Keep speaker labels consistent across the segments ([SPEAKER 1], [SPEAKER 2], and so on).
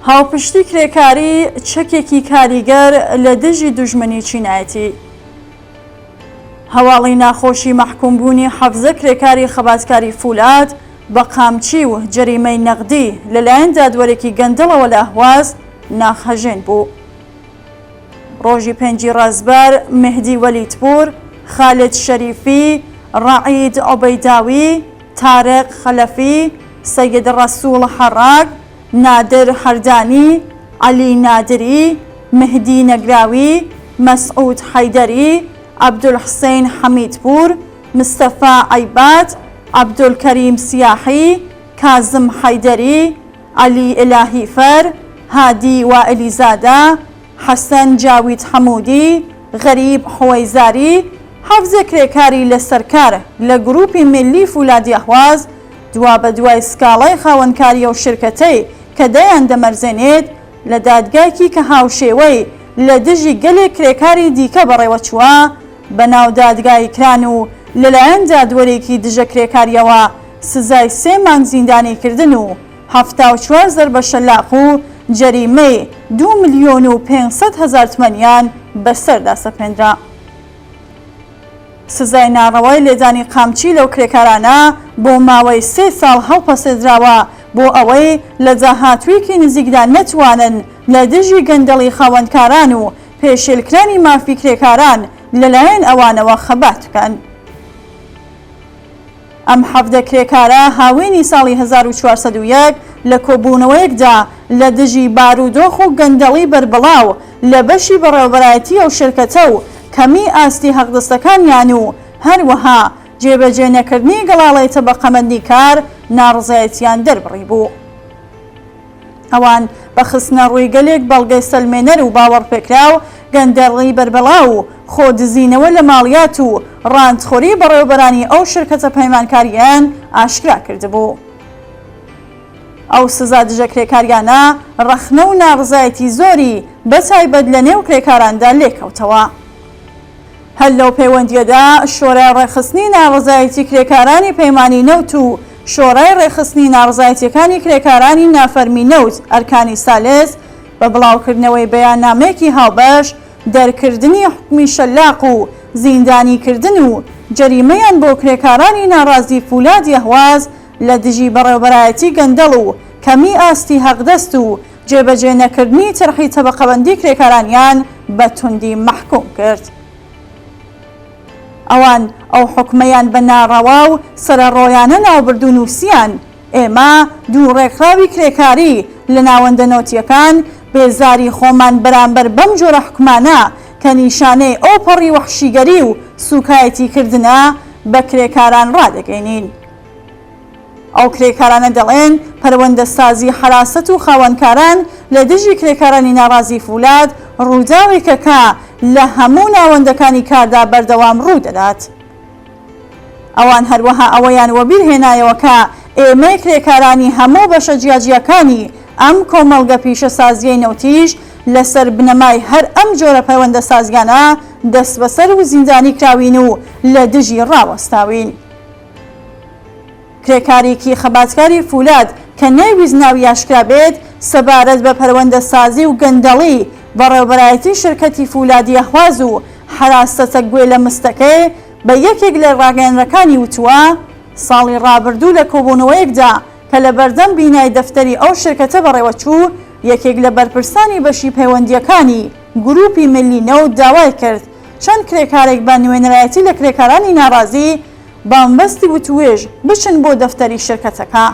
[SPEAKER 1] هاوپشتی کرێکاری چەکێکی کاریگەر لە دژی دوژمنی چینایەتی. هەواڵی ناخۆشی مەحکومبوونی 17 کرێکاری خەباتکاری فولاد بە قامچی و جەریمەی نەقدی لەلایەن دادوەرێکی گەندەڵەوە لە ئەهواز ناخەژێن بوو. ڕۆژی 5 ڕازبەر مهدی وەلیدپور، خالد شەریفی، ڕەعید عوبەیداوی، تارق خەلەفی، سەید ڕەسوڵ حەڕاق، نادر هەردانی، عەلی نادری، مهدی نەگراوی، مەسعود حەیدەری، عەبدولحسین حەمیدپور، مستەفا عەیبات، عەبدولکەریم سیاحی، کازم حەیدەری، عەلی ئیلاهیفەر، هادی وائلیزادە، حەسەن جاوید حەموودی، غەریب حوەیزاری، 17 کرێکاری لەسەرکار لە گروپی ملی فولادی ئەهواز دوا بە دوای سکاڵای خاوەنکاریە و شرکەتەی کە دەیان دەمەرزێنێت لە دادگایەکی کە هاوشێوەی لە دژی گەلێک کرێکاری دیکە بەڕێوە چووە بەناو دادگای کران و لەلایەن دادوەرێکی دژە کرێکاریەوە سزای 3 مانگ زیندانیکردن و 74 زەربە شەلاق و جەریمەی 2,500,000 تمەنیان بەسەردا سەپێنرا. سزای ناڕەوای لێدانی قامچی لەو کرێکارانە بۆ ماوەی 3 ساڵ هەڵپەسێدراوە بۆ ئەوەی لە جاهاتوویەکی نزیکدا نەتوانن لە دژی گەندەڵی خاوەنکاران و پێشێلکرانی مافی کرێکاران لەلایەن ئەوانەوە خەبات بکەن. ئەم 17 کرێکارە هاوینی ساڵی 1401 لە کۆبوونەوەیەکدا لە دژی بارودۆخ و گەندەڵی بربڵاو لە بەشی بەڕێوەبەرایەتی ئەو شرکەتە و کەمی ئاستی حەقدەستەکانیان و هەروەها جێبەجێ نەکردنی گەڵاڵەی تەبەقەمەندی کار ناڕزایەتیان دەربڕی بوو. ئەوان بە خستنە ڕووی گەلێک بەڵگەی سەلمێنەر و باوەڕپێکراو گەندەڵی بربڵاو و خۆدزینەوە لە ماڵیات و ڕاندخۆری بەڕێوەبەرانی ئەو شرکەتە پەیمانکاریان ئاشکرا کردبوو. ئەو سزا دژە کرێکاریانە ڕەخنە و ناڕزایەتی زۆری بەتایبەت لە نێو کرێکاراندا لێکەوتەوە. هەر لەو پەیوەندیەدا شۆرای ڕێخستنی ناڕزایەتی کرێکارانی پەیمانی نەوت و شۆرای ڕێخستنی ناڕزایەتیەکانی کرێکارانی نافەرمی نەوت ئەرکانی سالس بە بڵاوکردنەوەی بەیاننامەیەکی هاوبەش دەرکردنی حکمی شەلاق و زیندانیکردن و جەریمەیان بۆ کرێکارانی ناڕازی فولادی ئەهواز لە دژی بەڕێوەبەرایەتی گەندەڵ و کەمی ئاستی حەقدەست و جێبەجێ نەکردنی تەرخی تەبەقەبەندی کرێکارانیان بە توندی مەحکوم کرد. ئەوان ئەو حکمەیان بە ناڕەوا و سەرەڕۆیانە ناوبردو نووسیان ئێمە دوو ڕێکخراوی کرێکاری لە ناوەندە نەوتیەکان بێزاری خۆمان بەرامبەر بەم جۆرە حکمانە کە نیشانەی ئۆپەڕی وەحشیگەری و سوکایەتی کردنە بە کرێکاران ڕادەگەینین. ئەو کرێکارانە دەڵێن پەروەندە سازی حراست و خاوەنکاران لە دژی کرێکارانی ناڕازی فولاد ڕووداوێکەکە لە هەموو ناوەندەکانی کاردا بەردەوام ڕوو دەدات. ئەوان هەروەها ئەوەیان وەبیر هێنایەوە کە ئێمە کرێکارانی هەموو بەشە جیاجیەکانی ئەم کۆمەڵگە پیشە سازیەی نەوتیش لەسەر بنەمای هەر ئەم جۆرە پەیوەندە سازیانە دەست بەسەر و زیندانی کراوین و لە دژی ڕاوەستاوین. کرێکارێکی خەباتکاری فولاد کە نەیویست ناوی ئاشکرا بێت سەبارەت بە پەروەندە سازی و گەندەڵی بەڕێوەبەرایەتی شرکەتی فولادی ئەهواز و حراستەتە گوێ لە مستەکەی بە یەکێک لە ڕاگەیەنەکانی وتووە ساڵی ڕابردوو لە کۆبوونەوەیەکدا کە لە بەردەم بینای دەفتەری ئەو شرکەتە بەڕێوەچوو یەکێک لە بەرپرسانی بەشی پەیوەندیەکانی گروپی ملی نەوت داوای کرد چەند کرێکارێک بە نوێنەرایەتی لە کرێکارانی ناڕازی بامبەستی وتوێژ بچن بۆ دەفتەری شرکەتەکە.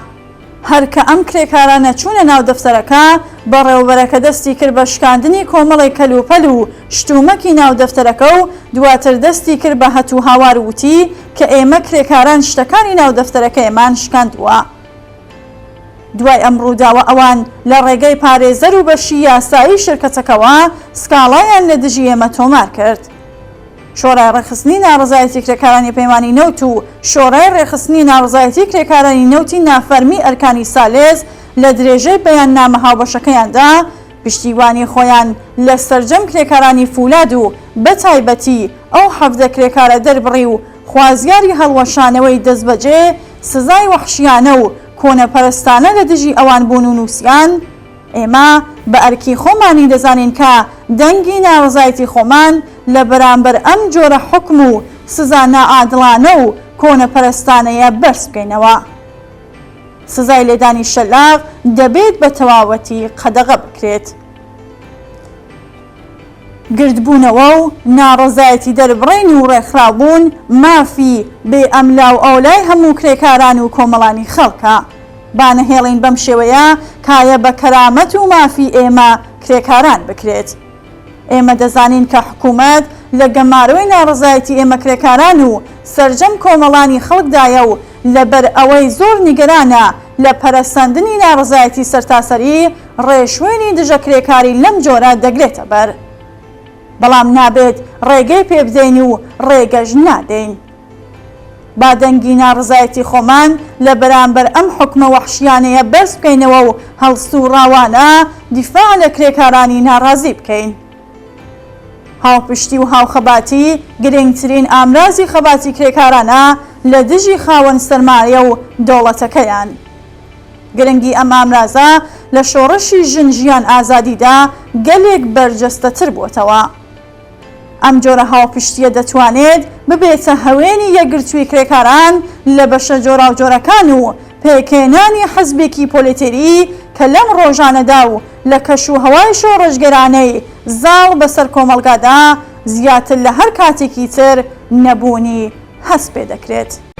[SPEAKER 1] هەرکە ئەم کرێکارانە چوونە ناو دەفتەرەکە بەڕێوەبەرەکە دەستی کرد بە شکاندنی کۆمەڵی کەلوپەل و شتومەکی ناو دەفتەرەکە و دواتر دەستی کرد بە هەتوو هاوار وتی کە ئێمە کرێکاران شتەکانی ناو دەفتەرەکە ئێمان شکاندووە. دوای ئەم ڕووداوە ئەوان لە ڕێگەی پارێزەر و بەشی یاسایی شرکەتەکەوە سکاڵایان لە دژی ئێمە تۆمار کرد. شۆرای ڕێخستنی ناڕزایەتی کرێکارانی پەیمانی نەوت و شۆرای ڕێخستنی ناڕزایەتی کرێکارانی نەوتی نافەرمی ئەرکانی سالس لە درێژەی بەیاننامە هاوبەشەکەیاندا پشتیوانی خۆیان لە سەرجەم کرێکارانی فولاد و بەتایبەتی ئەو 17 کرێکارە دەربڕی و خوازیاری هەڵوەشانەوەی دەستبەجێ سزای وەحشیانە و کۆنەپەرستانە لە دژی ئەوان بوون و نووسیان ئێمە بە ئەرکی خۆمانی دەزانین کە دەنگی ناڕزایەتی خۆمان لە بەرامبەر ئەم جۆرە حکم و سزا نائادڵانە و کۆنەپەرستانەیە بەرز بکەینەوە. سزای لێدانی شەلاق دەبێت بە تەواوەتی قەدەغە بکرێت. گردبوونەوە و ناڕزایەتی دەربڕین و ڕێکخراوبوون مافی بێ ئەملاو ئەولای هەموو کرێکاران و کۆمەڵانی خەڵکە. بانەهێڵین بەم شێوەیە کایە بە کەرامەت و مافی ئێمە کرێکاران بکرێت. ئێمە دەزانین کە حکوومەت لە گەماروی ناڕزایەتی ئێمە کرێکاران و سەرجەم کۆمەڵانی خەڵکدایە و لەبەر ئەوەی زۆر نیگەرانە لە پەرەسەندنی ناڕزایەتی سەرتاسەری ڕێشوێنی دژە کرێکاری لەم جۆرە دەگرێتە بەر. بەڵام نابێت ڕێگەی پێ بدەین و ڕێگەش نادەین. با دەنگی ناڕزایەتی خۆمان لە بەرامبەر ئەم حکمە وەحشیانەیە بەرز بکەینەوە و هەڵسو و ڕاوانە دیفاع لە کرێکارانی ناڕازی بکەین. هاوپشتی و هاوخەباتی گرنگترین ئامرازی خەباتی کرێکارانە لە دژی خاوەن سەرمایە و دەوڵەتەکەیان. گرنگی ئەم ئامرازە لە شۆڕشی ژن-ژیان ئازادیدا گەلێک بەرجەستەتر بووەتەوە. ئەم جۆرە هاوپشتیە دەتوانێت ببێتە هەوێنی یەکگرتووی کرێکاران لە بەشە جۆراوجۆرەکان و پێکێنانی حەزبێکی پۆلیتێری کە لەم ڕۆژانەدا و لە کەش و هەوای شۆڕژگەرانەی زاڵ بەسەر کۆمەڵگادا زیاتر لە هەر کاتێکی تر نەبوونی هەست پێ دەکرێت.